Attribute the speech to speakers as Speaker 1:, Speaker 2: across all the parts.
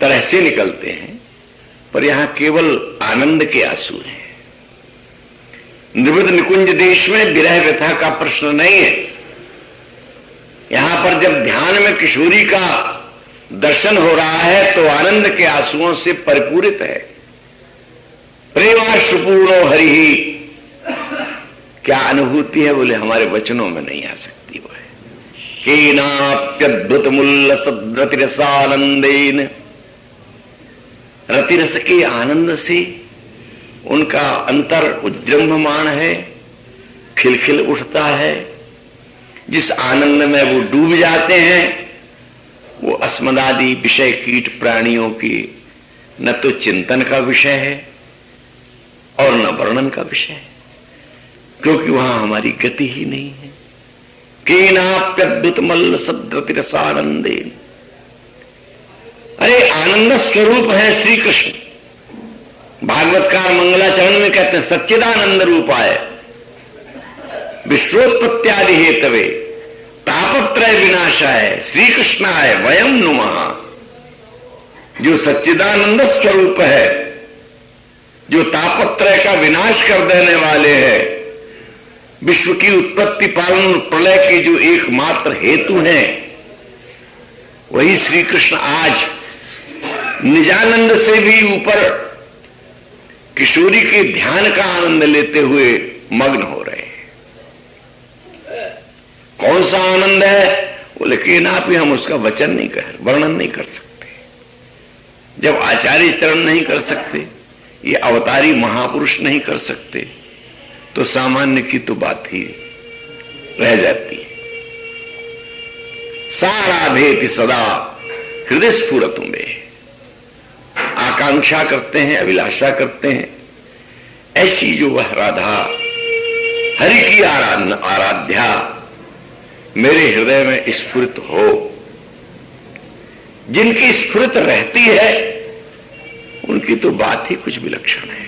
Speaker 1: तरह से निकलते हैं, पर यहां केवल आनंद के आंसू हैं। निवृत्त निकुंज देश में विरह व्यथा का प्रश्न नहीं है। यहां पर जब ध्यान में किशोरी का दर्शन हो रहा है तो आनंद के आंसुओं से परिपूरित है। प्रेमाश्रुपूर्णो हरि, क्या अनुभूति है बोले हमारे वचनों में नहीं आ सकती। वो है केनाप्यद्भुत मुल्लस रतिरसानंदेन, रतिरस के आनंद से उनका अंतर उज्जृंभमान है, खिलखिल उठता है। जिस आनंद में वो डूब जाते हैं वो अस्मदादि विषय कीट प्राणियों की न तो चिंतन का विषय है और न वर्णन का विषय है, क्योंकि वहां हमारी गति ही नहीं है। केनाप्यद्भुत मल्ल सद्रतिरसानंदे, अरे आनंद स्वरूप है श्री कृष्ण। भागवतकार मंगलाचरण में कहते हैं सच्चिदानंद रूपाय विश्वोत्पत्त्यादि हेतवे तापत्रय विनाशाय श्री कृष्णाय वयम नुमः। जो सच्चिदानंद स्वरूप है, जो तापत्रय का विनाश कर देने वाले हैं, विश्व की उत्पत्ति पालन प्रलय के जो एकमात्र हेतु हैं, वही श्री कृष्ण आज निजानंद से भी ऊपर किशोरी के ध्यान का आनंद लेते हुए मग्न हो रहे हैं। कौन सा आनंद है बोले कि ना भी हम उसका वचन नहीं कर, वर्णन नहीं कर सकते। जब आचार्य चरण नहीं कर सकते, ये अवतारी महापुरुष नहीं कर सकते, तो सामान्य की तो बात ही रह जाती है। साराधेति सदा हृदय स्फुरतु में, आकांक्षा करते हैं, अभिलाषा करते हैं, ऐसी जो वह राधा हरि की आराध्या मेरे हृदय में स्फुरित हो। जिनकी स्फुरित रहती है उनकी तो बात ही कुछ विलक्षण है।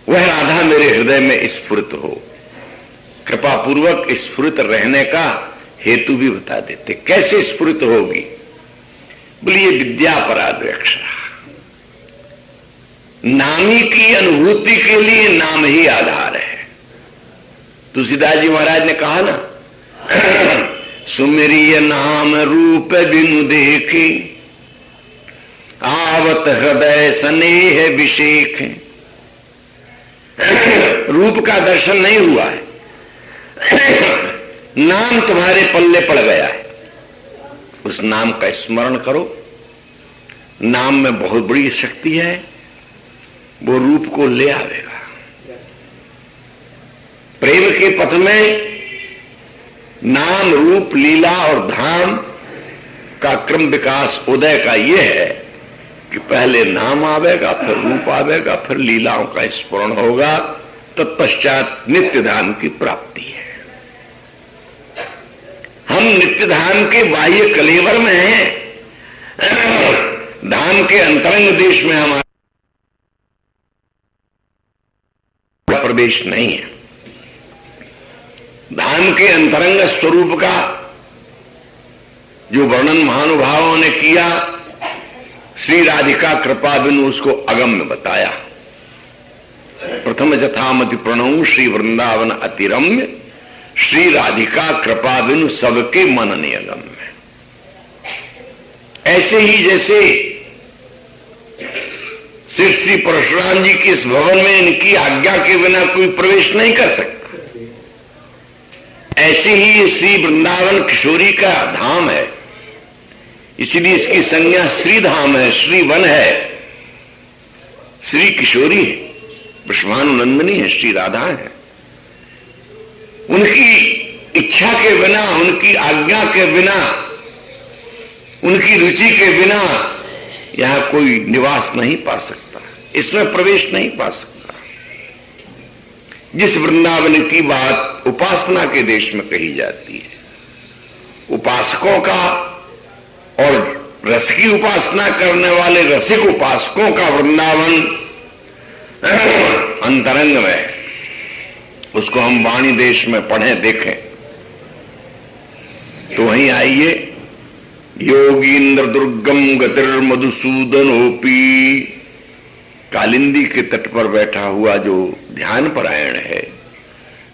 Speaker 1: वह राधा मेरे हृदय में स्फुरित हो। कृपा पूर्वक स्फुरित रहने का हेतु भी बता देते। कैसे स्फुरित होगी बोलिए, विद्या पराद्रक्षरा, नामी की अनुभूति के लिए नाम ही आधार है। तुलसीदास जी महाराज ने कहा ना, सुमेरिय नाम रूप बिनु देखे आवत हृदय स्नेह विषेख। रूप का दर्शन नहीं हुआ है, नाम तुम्हारे पल्ले पड़ गया है। उस नाम का स्मरण करो। नाम में बहुत बड़ी शक्ति है, वो रूप को ले आवेगा। प्रेम के पथ में नाम रूप लीला और धाम का क्रम विकास उदय का यह है कि पहले नाम आवेगा, फिर रूप आवेगा, फिर लीलाओं का स्मरण होगा, तत्पश्चात नित्य ध्यान की प्राप्ति है। हम नित्य ध्यान के बाह्य कलेवर में हैं, धाम के अंतरंग देश में हमारा प्रवेश नहीं है। धाम के अंतरंग स्वरूप का जो वर्णन महानुभावों ने किया, श्री राधिका कृपा बिनु उसको अगम्य बताया। प्रथम जथामति प्रणव श्री वृंदावन अतिरम्य, श्री राधिका कृपा बिनु सबके मन नियगम्य। ऐसे ही जैसे श्री परशुराम जी के इस भवन में इनकी आज्ञा के बिना कोई प्रवेश नहीं कर सकता, ऐसे ही श्री वृंदावन किशोरी का धाम है, इसलिए इसकी संज्ञा श्री धाम है, श्री वन है, श्री किशोरी है, विश्वानुनंदनी है, श्री राधा है। उनकी इच्छा के बिना, उनकी आज्ञा के बिना, उनकी रुचि के बिना यहां कोई निवास नहीं पा सकता, इसमें प्रवेश नहीं पा सकता। जिस वृंदावन की बात उपासना के देश में कही जाती है, उपासकों का और रस की उपासना करने वाले रसिक उपासकों का वृंदावन अंतरंग में, उसको हम वाणी देश में पढ़ें देखें तो वहीं आइए योगींद्र दुर्गम गतिर्मधुसूदनोपी। कालिंदी के तट पर बैठा हुआ जो ध्यान परायण है,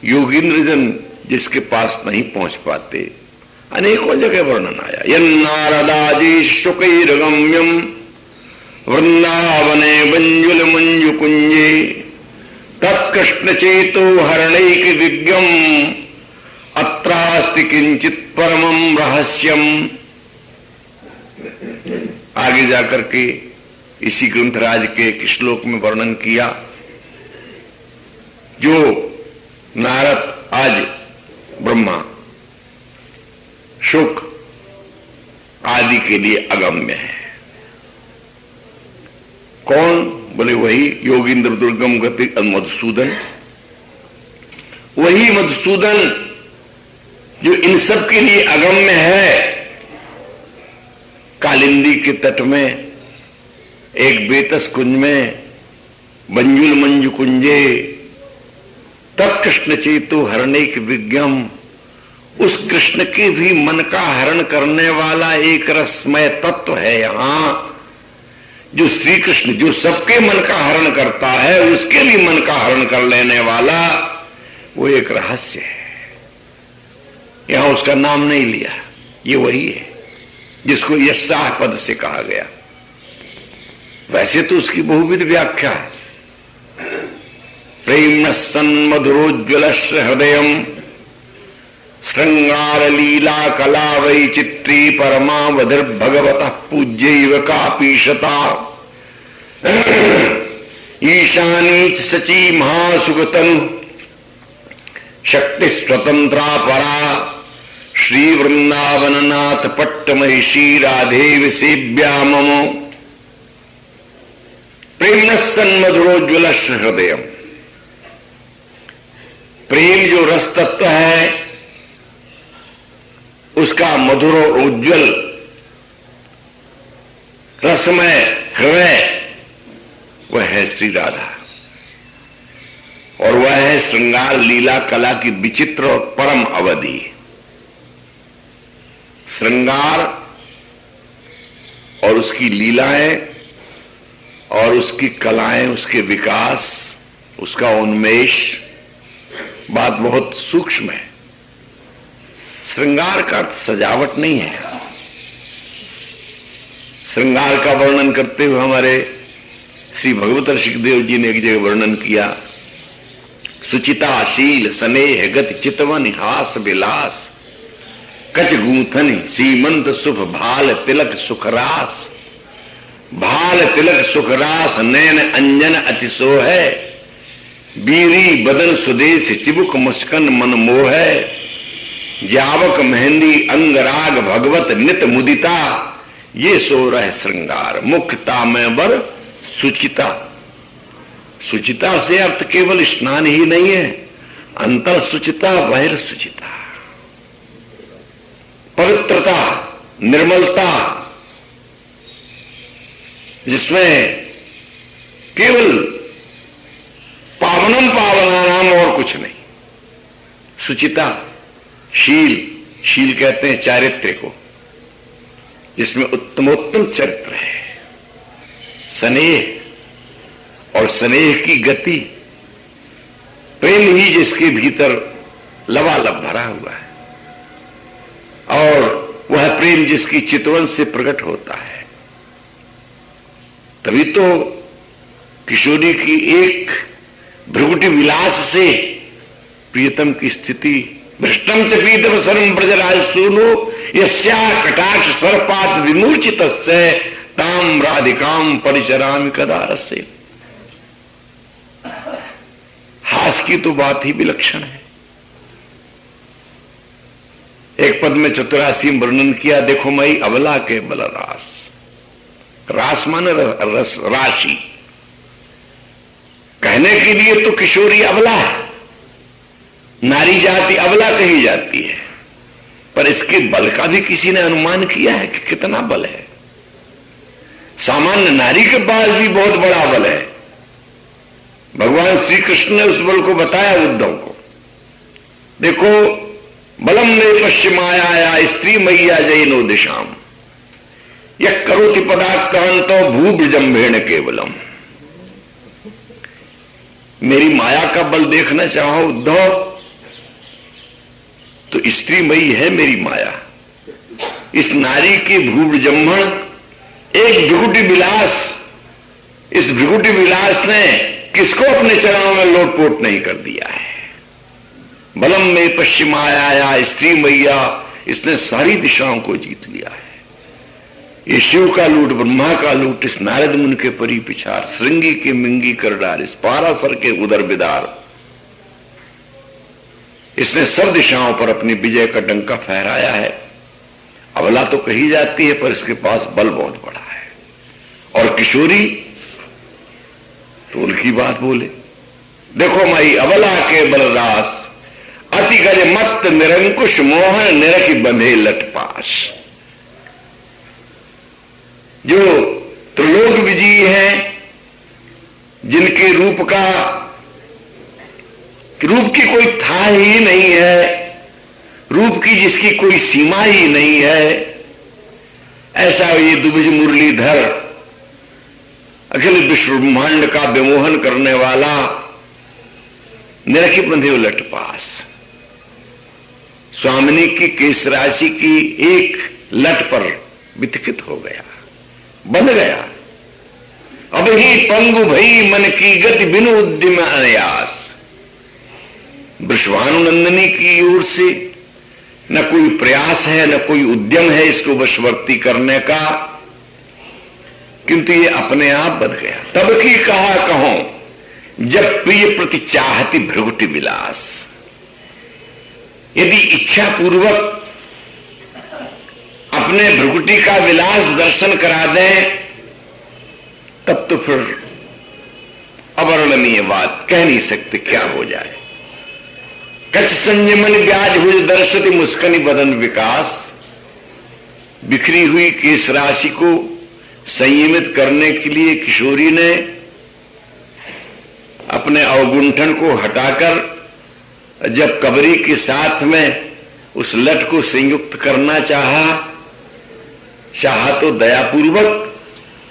Speaker 1: योगींद्र जन जिसके पास नहीं पहुंच पाते, अनेकों जगह वर्णन आया। यन्नारदाजी शुकैर्गम्यम वृंदावने मंजुल मंजु कुंजे तत्कृष्ण चेतो हरणैक विज्ञम अत्रास्ति किंचित परमम रहस्यम। आगे जाकर के इसी ग्रंथराज के एक श्लोक में वर्णन किया, जो नारद आज ब्रह्मा शुक आदि के लिए अगम्य है। कौन? बोले वही योगींद्र दुर्गम गति मधुसूदन, वही मधुसूदन जो इन सब के लिए अगम्य है। कालिंदी के तट में एक बेतस कुंज में मंजुल मंजु कुंजे तत्कृष्ण चेतो हरणैक विज्ञम, उस कृष्ण के भी मन का हरण करने वाला एक रसमय तत्व है यहां, जो श्री कृष्ण जो सबके मन का हरण करता है, उसके भी मन का हरण कर लेने वाला वो एक रहस्य है। यहां उसका नाम नहीं लिया, ये वही है जिसको यस्साह पद से कहा गया। वैसे तो उसकी बहुविध व्याख्या है। प्रेम सन्मधुरोज्वल हृदयम श्रृंगार लीला कला वै चित्री परमावधिर भगवतः पूज्यैव कापीशता ईशानी सची महासुगतनु शक्ति स्वतंत्रा परा श्री वृंदावननाथ पट्टमहिषी राधे विसेव्या ममो। प्रेम सन्मधुरोज्वल हृदयम, प्रेम जो रस तत्व है उसका मधुर और उज्ज्वल रसमय हृदय वह है श्री राधा, और वह है श्रृंगार लीला कला की विचित्र और परम अवधि। श्रृंगार और उसकी लीलाएं और उसकी कलाएं, उसके विकास, उसका उन्मेष, बात बहुत सूक्ष्म है। श्रृंगार का अर्थ सजावट नहीं है। श्रृंगार का वर्णन करते हुए हमारे श्री भगवत ऋषिदेव जी ने एक जगह वर्णन किया, सुचिता शील स्नेह गति चितवन हास विलास कच गूंथन सीमंत शुभ भाल तिलक सुखरास। भाल तिलक सुखरास नैन अंजन अतिशो है, बीरी बदन सुदेश चिबुक मुस्कन मन मोह है। जावक मेहंदी अंगराग भगवत नित मुदिता, ये सो रह श्रृंगार मुख्यता में बर सुचिता। सुचिता से अर्थ केवल स्नान ही नहीं है, अंतर सुचिता बाहिर सुचिता, पवित्रता, निर्मलता, जिसमें केवल पावनम पावनानाम और कुछ नहीं। सुचिता, शील, शील कहते हैं चारित्र्य को, जिसमें उत्तमोत्तम चरित्र है। स्नेह, और स्नेह की गति, प्रेम ही जिसके भीतर लबालब भरा हुआ है, और वह प्रेम जिसकी चितवन से प्रकट होता है। तभी तो किशोरी की एक भ्रुकुटी विलास से प्रियतम की स्थिति, भ्रष्टम च पीतम सर्वं ब्रजराज सूनो यस्या कटाक्ष सर्पात विमूर्छित ताम राधिकाम परिचरामि कदा रसे। हास की तो बात ही विलक्षण है। एक पद में चतुरासी वर्णन किया, देखो मई अबला के बल रास। रास माने रस, राशि। कहने के लिए तो किशोरी अबला है, नारी जाति अबला कही जाती है, पर इसके बल का भी किसी ने अनुमान किया है कि कितना बल है। सामान्य नारी के पास भी बहुत बड़ा बल है। भगवान श्री कृष्ण ने उस बल को बताया उद्धव को, देखो बलम ने पश्चिमाया स्त्री मैया जैनो दिशाम यह करोति पदाक्रांतो भूब्रजम्भेण केवलम। मेरी माया का बल देखना चाहो उद्धव, तो स्त्रीमयी है मेरी माया। इस नारी के भ्रूब्रजम्भण, एक भ्रिकुटी विलास, इस भ्रिकुटी विलास ने किसको अपने चरणों में लोटपोट नहीं कर दिया है। बलम में पश्चिमाया स्त्री मैया, इसने सारी दिशाओं को जीत लिया है। ये शिव का लूट, ब्रह्मा का लूट, इस नारद मुनि के परी पिछार, श्रृंगी के मिंगी कर डार, इस पारासर के उदर बिदार, इसने सब दिशाओं पर अपनी विजय का डंका फहराया है। अबला तो कही जाती है, पर इसके पास बल बहुत बड़ा है। और किशोरी तो उनकी बात बोले, देखो माई अबला के बलरास, अति गज मत निरंकुश मोहन निरखी बंधे लटपास। जो त्रिलोक विजयी हैं, जिनके रूप की कोई था ही नहीं है, रूप की जिसकी कोई सीमा ही नहीं है, ऐसा ये दुभुज मुरलीधर, अखिल विश्व ब्रह्मांड का विमोहन करने वाला, निरखी बंधे उलट पास, स्वामिनी की केश राशि की एक लट पर वितकित हो गया, बंध गया। अब ही पंगु भई मन की गति बिनु उद्यम अनयास। वृषभानुनंदिनी की ओर से न कोई प्रयास है, न कोई उद्यम है इसको वशवर्ती करने का, किंतु ये अपने आप बंध गया। तब की कहा कहो जब प्रिय प्रति चाहती भृगुटी विलास। यदि इच्छा पूर्वक अपने भृगुटी का विलास दर्शन करा दें, तब तो फिर अवर्णनीय बात कह नहीं सकते क्या हो जाए। कच्छ संयमन ब्याज हुई दर्शति मुस्कनी बदन विकास। बिखरी हुई केश राशि को संयमित करने के लिए किशोरी ने अपने अवगुंठन को हटाकर जब कबरी के साथ में उस लट को संयुक्त करना चाहा तो दयापूर्वक,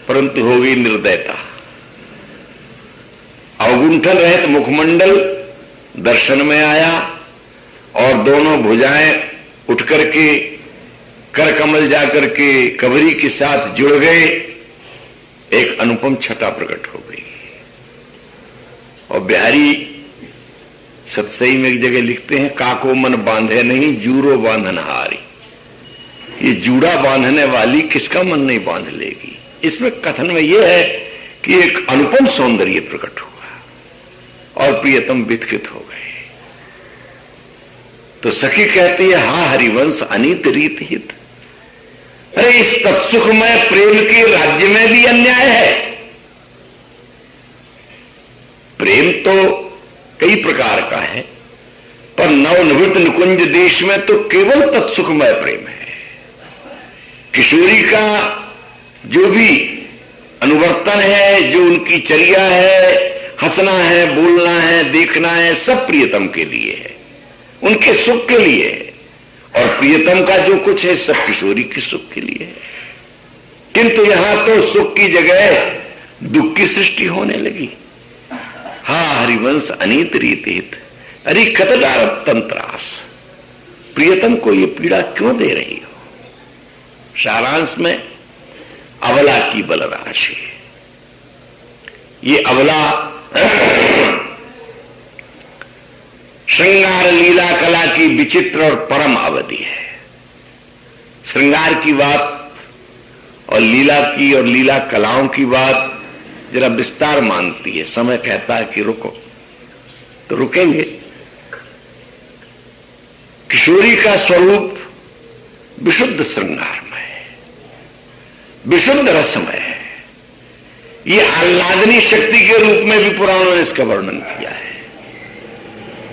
Speaker 1: परंतु हो गई निर्दयता। अवगुंठन रहित मुखमंडल दर्शन में आया और दोनों भुजाएं उठ करके कर कमल जाकर के कबरी के साथ जुड़ गए। एक अनुपम छटा प्रकट हो गई। और बिहारी सतसई में एक जगह लिखते हैं, काको मन बांधे नहीं जूरो बांधन हारी। ये जूड़ा बांधने वाली किसका मन नहीं बांध लेगी। इसमें कथन में यह है कि एक अनुपम सौंदर्य प्रकट हुआ और प्रियतम वितकित हो गए। तो सखी कहती है, हा हरिवंश अनीत रीत हित। अरे इस तत्सुखमय प्रेम के राज्य में भी अन्याय है। प्रेम तो कई प्रकार का है, पर नवनिवृत्त निकुंज देश में तो केवल तत्सुखमय प्रेम है। किशोरी का जो भी अनुवर्तन है, जो उनकी चर्या है, हंसना है, बोलना है, देखना है, सब प्रियतम के लिए है, उनके सुख के लिए है। और प्रियतम का जो कुछ है सब किशोरी के सुख के लिए है। किंतु यहां तो सुख की जगह दुख की सृष्टि होने लगी। हा हरिवंश अनीत रीतित, अरे कतदार तंत्रास। प्रियतम को ये पीड़ा क्यों दे रही हो। सारांश में अबला की बलराशि। ये अबला श्रृंगार लीला कला की विचित्र और परम अवधि है। श्रृंगार की बात और लीला की और लीला कलाओं की बात जरा विस्तार मांगती है। समय कहता है कि रुको, तो रुकेंगे। किशोरी का स्वरूप विशुद्ध श्रृंगारमय है, विशुद्ध रसमय है। ये आह्लादनी शक्ति के रूप में भी पुराणों ने इसका वर्णन किया है।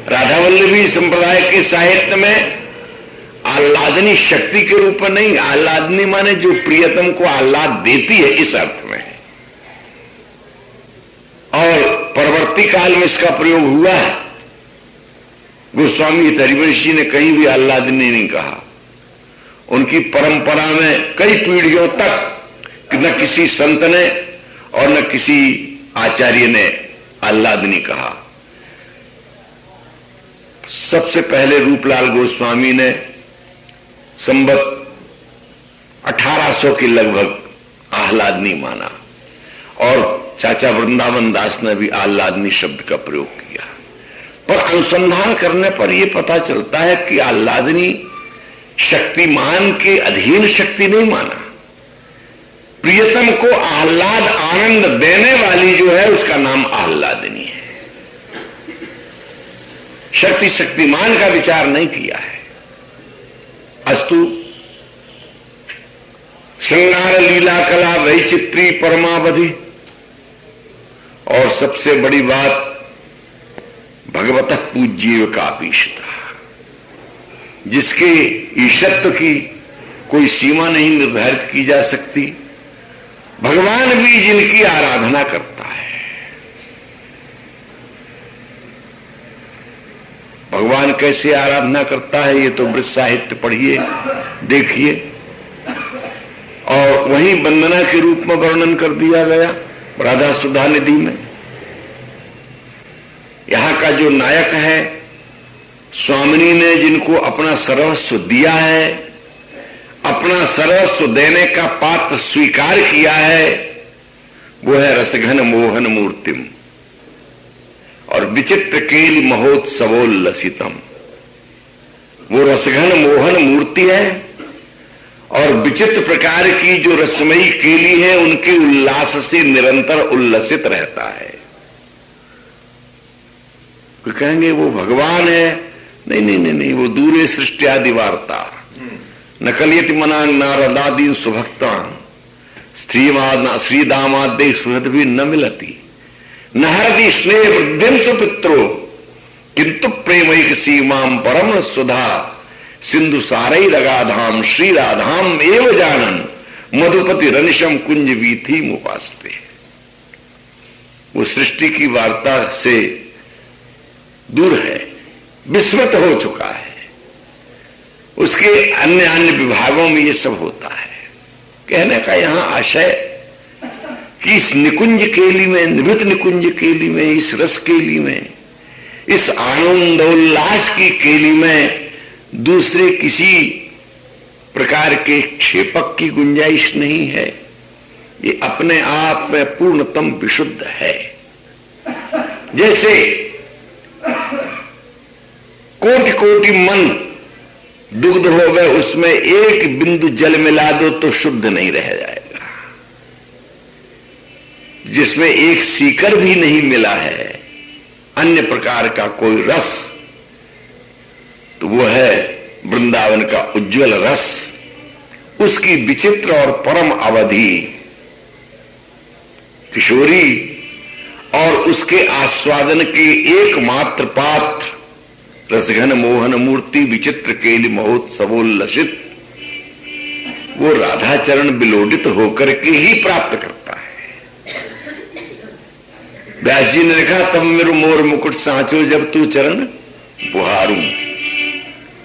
Speaker 1: राधावल्लभी संप्रदाय के साहित्य में आह्लादनी शक्ति के रूप में नहीं, आह्लादनी माने जो प्रियतम को आह्लाद देती है, इस अर्थ में है। और परवर्ती काल में इसका प्रयोग हुआ है। गोस्वामी हरिवंश जी ने कहीं भी आह्लादनी नहीं कहा। उनकी परंपरा में कई पीढ़ियों तक न किसी संत ने और न किसी आचार्य ने आह्लादनी कहा। सबसे पहले रूपलाल गोस्वामी ने संवत 1800 के लगभग आह्लादनी माना और चाचा वृंदावन दास ने भी आह्लादनी शब्द का प्रयोग किया। पर अनुसंधान करने पर यह पता चलता है कि आह्लादनी शक्तिमान के अधीन शक्ति नहीं माना। प्रियतम को आह्लाद आनंद देने वाली जो है उसका नाम आह्लादनी है। शक्ति शक्तिमान का विचार नहीं किया है। अस्तु, श्रृंगार लीला कला वैचित्री परमावधि, और सबसे बड़ी बात भगवतः पूज्य कापीशता, जिसके ईशत्व की कोई सीमा नहीं निर्धारित की जा सकती। भगवान भी जिनकी आराधना करता है। भगवान कैसे आराधना करता है ये तो ब्रज साहित्य पढ़िए, देखिए, और वहीं वंदना के रूप में वर्णन कर दिया गया राधा सुधा निधि में। यहां का जो नायक है, स्वामिनी ने जिनको अपना सर्वस्व दिया है, अपना सर्वस्व देने का पात्र स्वीकार किया है, वो है रसघन मोहन मूर्तिम और विचित्र केली महोत्सवोल्लसितम। वो रसघन मोहन मूर्ति है और विचित्र प्रकार की जो रसमयी केली है उनके उल्लास से निरंतर उल्लसित रहता है। कोई कहेंगे वो भगवान है। नहीं नहीं नहीं नहीं, वो दूरे सृष्टि आदि वार्ता नकलियति मना नारदादीन सुभक्तान श्री दामादे सुहृद भी न मिलती नहरदी स्नेह वृद्धिम सुपित्रो किंतु प्रेमैक सीमाम परम सुधा सिंधु सारई रगाधाम श्री राधाम एव जानन मधुपति रनिशम कुंज वीथी मुपास्ते। वो सृष्टि की वार्ता से दूर है, विस्मृत हो चुका है। उसके अन्य अन्य विभागों में ये सब होता है। कहने का यहां आशय कि इस निकुंज केली में, नृत्य निकुंज केली में, इस रस केली में, इस आनंदोल्लास की केली में दूसरे किसी प्रकार के क्षेपक की गुंजाइश नहीं है। ये अपने आप में पूर्णतम विशुद्ध है। जैसे कोटि कोटि मन दुग्ध हो गए, उसमें एक बिंदु जल मिला दो तो शुद्ध नहीं रह जाएगा। जिसमें एक सीकर भी नहीं मिला है अन्य प्रकार का कोई रस, तो वो है वृंदावन का उज्जवल रस। उसकी विचित्र और परम अवधि किशोरी और उसके आस्वादन के एकमात्र पात्र रसघन मोहन मूर्ति विचित्र केली महोत्सवोल्लसित, वो राधा चरण विलोडित होकर के ही प्राप्त करता है। व्यास जी ने लिखा, तब मेरु मोर मुकुट सांचो जब तू चरण बुहारू।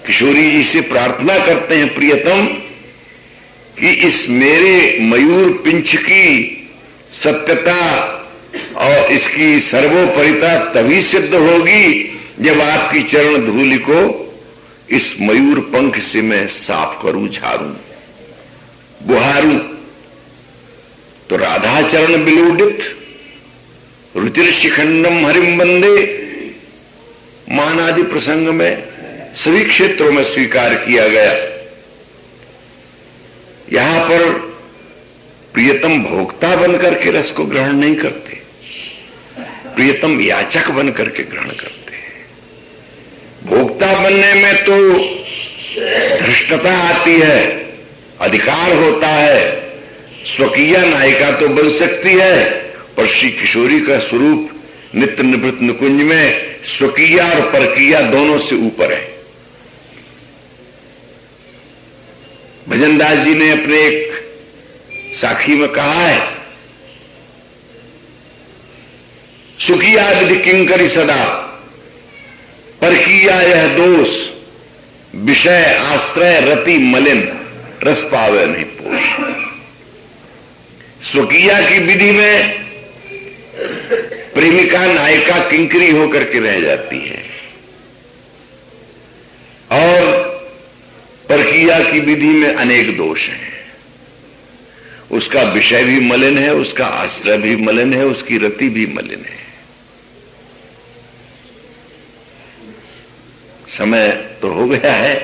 Speaker 1: किशोरी जी से प्रार्थना करते हैं प्रियतम कि इस मेरे मयूर पिंछ की सत्यता और इसकी सर्वोपरिता तभी सिद्ध होगी जब आपकी चरण धूलि को इस मयूर पंख से मैं साफ करूं, झाड़ू, बुहारू। तो राधा चरण विलोडित रुचिर शिखंडम हरिम वंदे मान आदि प्रसंग में सभी क्षेत्रों में स्वीकार किया गया। यहां पर प्रियतम भोक्ता बनकर के रस को ग्रहण नहीं करते, प्रियतम याचक बनकर के ग्रहण करते। भोक्ता बनने में तो धृष्टता आती है, अधिकार होता है, स्वकीय नायिका तो बन सकती है, पर श्री किशोरी का स्वरूप नित्य निवृत्त निकुंज में स्वकीय और परकीय दोनों से ऊपर है। भजनदास जी ने अपने एक साखी में कहा है, सुखिया विधि किंकरी सदा परकिया यह दोष विषय आश्रय रति मलिन रस पावे नहीं पोष। स्वकीया की विधि में प्रेमिका नायिका किंकरी होकर के रह जाती है, और परकीया की विधि में अनेक दोष हैं। उसका विषय भी मलिन है, उसका आश्रय भी मलिन है, उसकी रति भी मलिन है। समय तो हो गया है,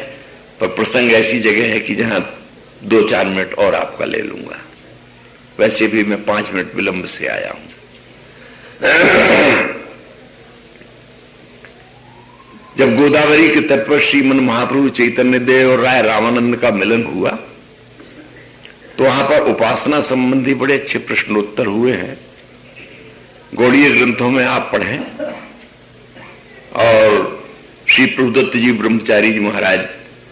Speaker 1: पर प्रसंग ऐसी जगह है कि जहां 2-4 मिनट और आपका ले लूंगा। वैसे भी मैं 5 मिनट विलंब से आया हूं। जब गोदावरी के तट पर श्रीमन महाप्रभु चैतन्य देव और राय रामानंद का मिलन हुआ, तो वहां पर उपासना संबंधी बड़े अच्छे प्रश्नोत्तर हुए हैं। गौड़ीय ग्रंथों में आप पढ़ें, और श्री प्रभुदत्त जी ब्रह्मचारी जी महाराज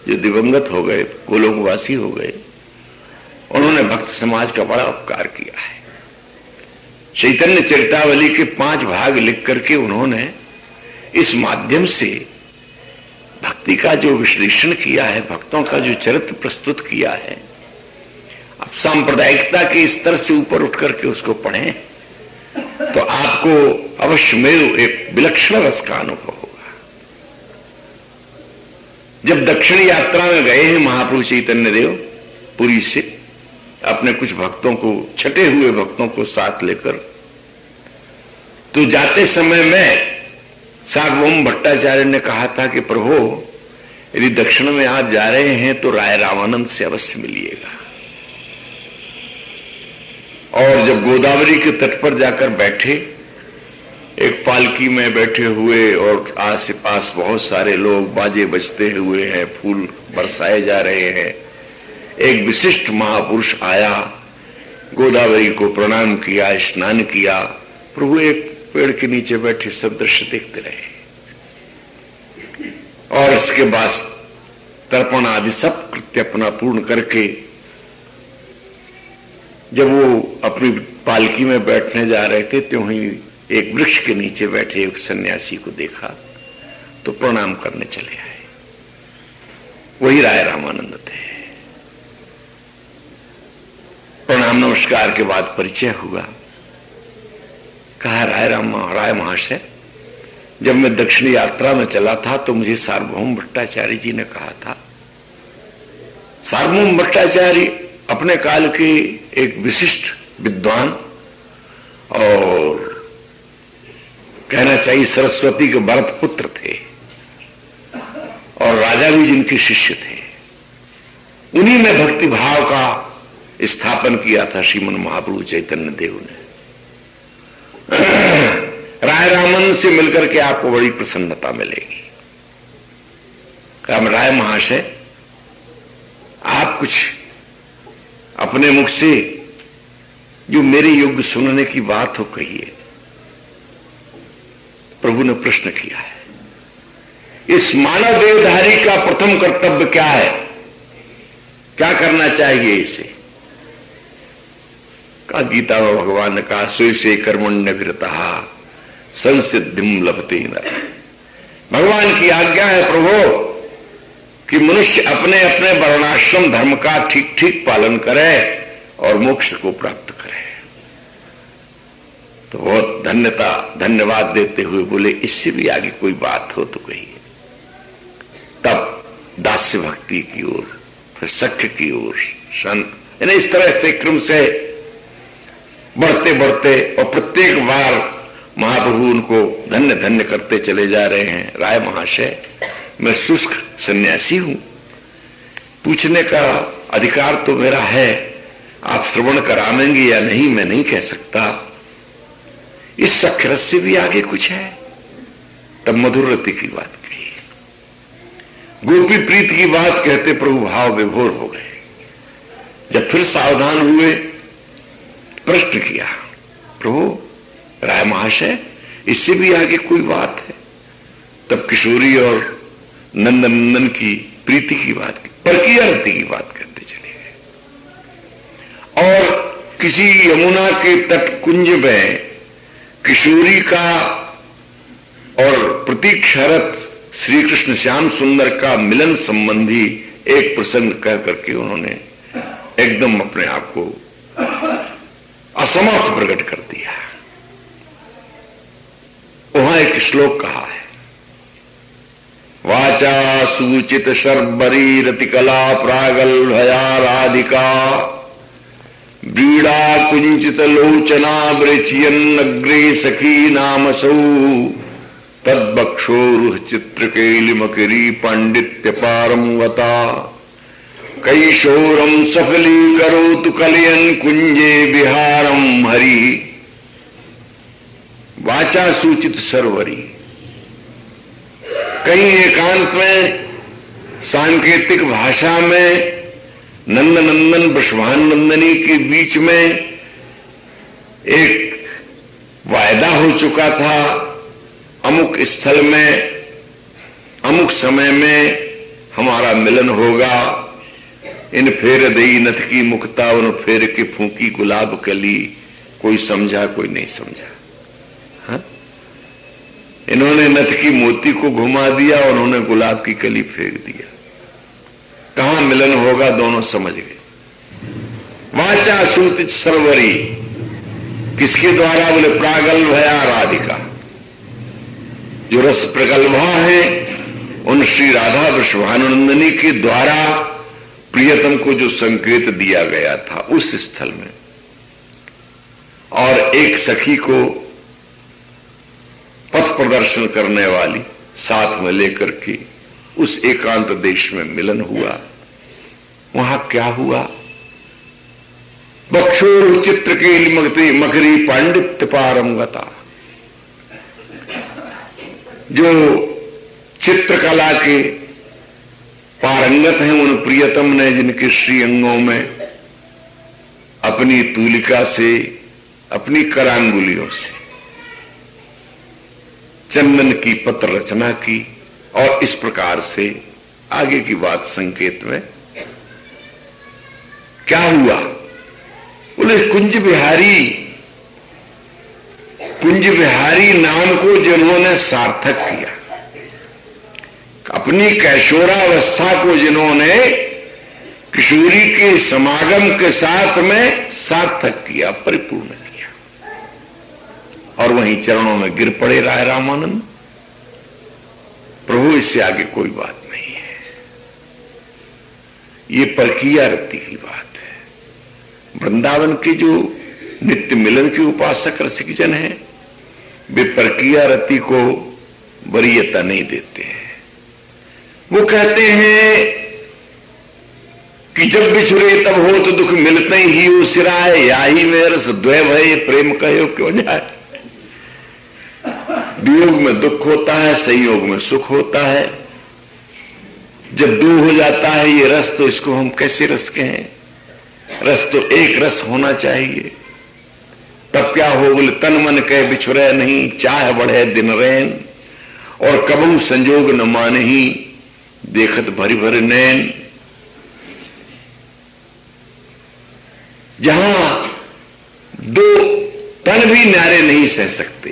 Speaker 1: जो दिवंगत हो गए, गोलोकवासी हो गए, उन्होंने भक्त समाज का बड़ा उपकार किया है। चैतन्य चरितावली के 5 भाग लिख करके उन्होंने इस माध्यम से भक्ति का जो विश्लेषण किया है, भक्तों का जो चरित्र प्रस्तुत किया है, आप सांप्रदायिकता के स्तर से ऊपर उठ करके उसको पढ़ें तो आपको अवश्य में एक विलक्षण रस का अनुभव होगा। जब दक्षिण यात्रा में गए हैं महाप्रभु चैतन्य देव पुरी से अपने कुछ भक्तों को, छटे हुए भक्तों को साथ लेकर, तो जाते समय में सार्वभौम भट्टाचार्य ने कहा था कि प्रभु यदि दक्षिण में आप जा रहे हैं तो राय रामानंद से अवश्य मिलिएगा। और जब गोदावरी के तट पर जाकर बैठे, एक पालकी में बैठे हुए और आस पास बहुत सारे लोग, बाजे बजते हुए हैं, फूल बरसाए जा रहे हैं, एक विशिष्ट महापुरुष आया, गोदावरी को प्रणाम किया, स्नान किया। प्रभु एक पेड़ के नीचे बैठे सब दृश्य देखते रहे, और इसके बाद तर्पण आदि सब कृत्य अपना पूर्ण करके जब वो अपनी पालकी में बैठने जा रहे थे, त्यों ही एक वृक्ष के नीचे बैठे एक सन्यासी को देखा तो प्रणाम करने चले आए। वही राय रामानंद थे। प्रणाम नमस्कार के बाद परिचय हुआ। कहा राय महाशय, जब मैं दक्षिण यात्रा में चला था तो मुझे सार्वभौम भट्टाचार्य जी ने कहा था। सार्वभौम भट्टाचार्य अपने काल के एक विशिष्ट विद्वान और कहना चाहिए सरस्वती के भरत पुत्र थे, और राजा भी जिनके शिष्य थे। उन्हीं में भक्ति भाव का स्थापन किया था श्रीमन महाप्रभु चैतन्य देव ने। राय रामन से मिलकर के आपको बड़ी प्रसन्नता मिलेगी। राम राय महाशय, आप कुछ अपने मुख से जो मेरे योग्य सुनने की बात हो कहिए। प्रभु ने प्रश्न किया है, इस मानव देहधारी का प्रथम कर्तव्य क्या है, क्या करना चाहिए इसे? का गीता में भगवान ने कहा, स्वे कर्मण्य विरतः संसिद्धिम लभते नरः। भगवान की आज्ञा है प्रभु कि मनुष्य अपने अपने वर्णाश्रम धर्म का ठीक ठीक पालन करे और मोक्ष को प्राप्त करे। तो बहुत धन्यवाद देते हुए बोले, इससे भी आगे कोई बात हो तो कहिए। तब दास्य भक्ति की ओर, फिर सख्य की ओर, संत, यानी इस तरह से क्रम से बढ़ते बढ़ते, और प्रत्येक बार महाप्रभु उनको धन्य धन्य करते चले जा रहे हैं। राय महाशय, मैं शुष्क सन्यासी हूं, पूछने का अधिकार तो मेरा है, आप श्रवण करावेंगे या नहीं मैं नहीं कह सकता। इस सख्यरस से भी आगे कुछ है। तब मधुर रति की बात कही, गोपी प्रीत की बात कहते प्रभु भाव विभोर हो गए। जब फिर सावधान हुए, प्रश्न किया, प्रभु राय महाशय, इससे भी आगे कोई बात है? तब किशोरी और नंदन की प्रीति की बात की, परकीय रति की बात करते चले गए। और किसी यमुना के तट कुंज में किशोरी का और प्रतीक्षारत श्री कृष्ण श्याम सुंदर का मिलन संबंधी एक प्रसंग कह करके उन्होंने एकदम अपने आप को असमर्थ प्रकट कर दिया। वहां एक श्लोक कहा है, वाचा सूचित शर्बरी रतिकला प्रागल्भया राधिका बीड़ा कुंचित लोचना वृचियन अग्रे सखी नामसौ तद्बक्षोरुह चित्रकेलि मकरी पांडित्य पारंगता कैशोरम सफली करोतु कलयन कुंजे विहारम हरि। वाचा सूचित सरवरी, कहीं एकांत में सांकेतिक भाषा में नंद नंदन वृषभान नंदनी के बीच में एक वायदा हो चुका था, अमुक स्थल में अमुक समय में हमारा मिलन होगा। इन फेर दई नथ की मुक्ता उन फेर के फूकी गुलाब कली, कोई समझा कोई नहीं समझा। हाँ? इन्होंने नथ की मोती को घुमा दिया, उन्होंने गुलाब की कली फेंक दिया। कहां मिलन होगा दोनों समझ गए। वाचा सूचित सरवरी, किसके द्वारा? बोले प्रागल्भया राधिका, जो रस प्रगल्भा है उन श्री राधा वृषभानुनंदिनी के द्वारा प्रियतम को जो संकेत दिया गया था उस स्थल में, और एक सखी को पथ प्रदर्शन करने वाली साथ में लेकर के उस एकांत देश में मिलन हुआ। वहां क्या हुआ? बक्षोर चित्र के मकरी पांडित्य पारंगता, जो चित्रकला के पारंगत हैं उन प्रियतम ने, जिनके श्री अंगों में अपनी तूलिका से, अपनी करांगुलियों से चंदन की पत्र रचना की, और इस प्रकार से आगे की बात संकेत में क्या हुआ? बोले कुंज बिहारी नाम को जिन्होंने सार्थक किया, अपनी कैशोरावस्था को जिन्होंने किशोरी के समागम के साथ में सार्थक किया, परिपूर्ण किया, और वहीं चरणों में गिर पड़े राय रामानंद। प्रभु इससे आगे कोई बात नहीं है, ये परकीया रति की बात है। वृंदावन के जो नित्य मिलन के उपासक रसिकजन हैं, वे परकीया रति को वरीयता नहीं देते हैं। वो कहते हैं कि जब बिछुरे तब हो तो दुख मिलते ही हो सिराए, या ही में रस द्वय भय प्रेम कहो क्यों जाए। वियोग में दुख होता है, संयोग में सुख होता है। जब दो हो जाता है ये रस, तो इसको हम कैसे रस कहें? रस तो एक रस होना चाहिए। तब क्या हो? बोले तन मन कह बिछुरे नहीं, चाह बढ़े दिन रैन, और कबहू संजोग न मानही, देखत भरी भरी नैन। जहां दो तन भी न्यारे नहीं सह सकते।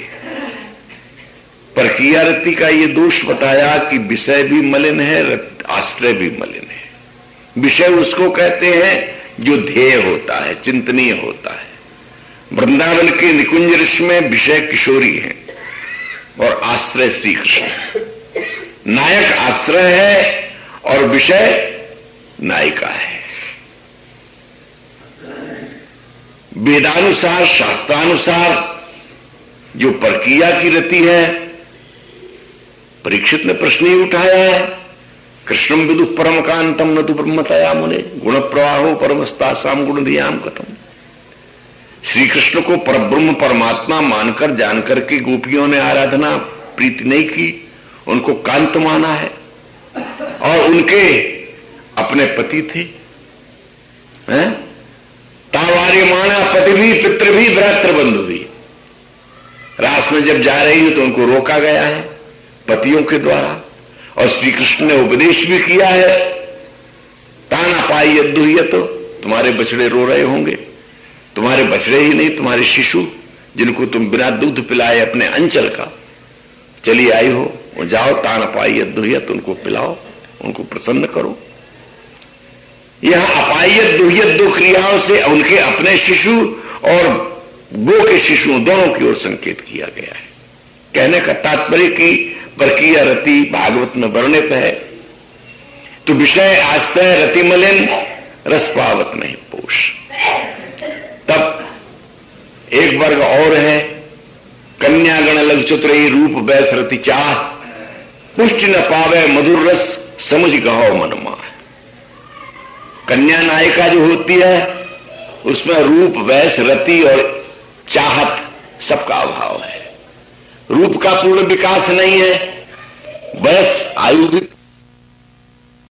Speaker 1: परकीया रति का ये दोष बताया कि विषय भी मलिन है, आश्रय भी मलिन है। विषय उसको कहते हैं जो ध्येय होता है, चिंतनीय होता है। वृंदावन के निकुंज ऋषि में विषय किशोरी है और आश्रय श्री कृष्ण। नायक आश्रय है और विषय नायिका है। वेदानुसार, शास्त्रानुसार जो परकीया की रति है, परीक्षित ने प्रश्न ही उठाया है, कृष्णम विदु परम कांतम न तो ब्रह्मतया मुने गुण प्रवाहो परमस्तासाम गुण धियाम कथम। श्री कृष्ण को परब्रह्म परमात्मा मानकर जानकर के गोपियों ने आराधना प्रीति नहीं की, उनको कांत माना है, और उनके अपने पति थे। तावार्य माना पति भी, पितृ भी, भ्रातृ बंधु भी। रास में जब जा रही है तो उनको रोका गया है पतियों के द्वारा, और श्री कृष्ण ने उपदेश भी किया है, ताना पाई यद्दुहिय, तो तुम्हारे बछड़े रो रहे होंगे, तुम्हारे बछड़े ही नहीं, तुम्हारे शिशु जिनको तुम बिना दूध पिलाए अपने अंचल का चली आई हो, वो जाओ ताना पाई यद्दुहियत, उनको पिलाओ, उनको प्रसन्न करो। यह अपायत दुहियत दो क्रियाओं से उनके अपने शिशु और गो के शिशुओं दोनों की ओर संकेत किया गया है। कहने का तात्पर्य की प्रक्रिया रति भागवत में वर्णित है। तो विषय आश्रय रतिमलिन रस पावत नहीं पोष। तब एक वर्ग और है, कन्यागण लघु चतुरई रूप बैस रति चाह, पुष्टि न पावे मधुर रस समझ गहो मनमा। कन्या नायिका जो होती है उसमें रूप वैस रति और चाहत सबका अभाव है। रूप का पूर्ण विकास नहीं है, बस आयु भी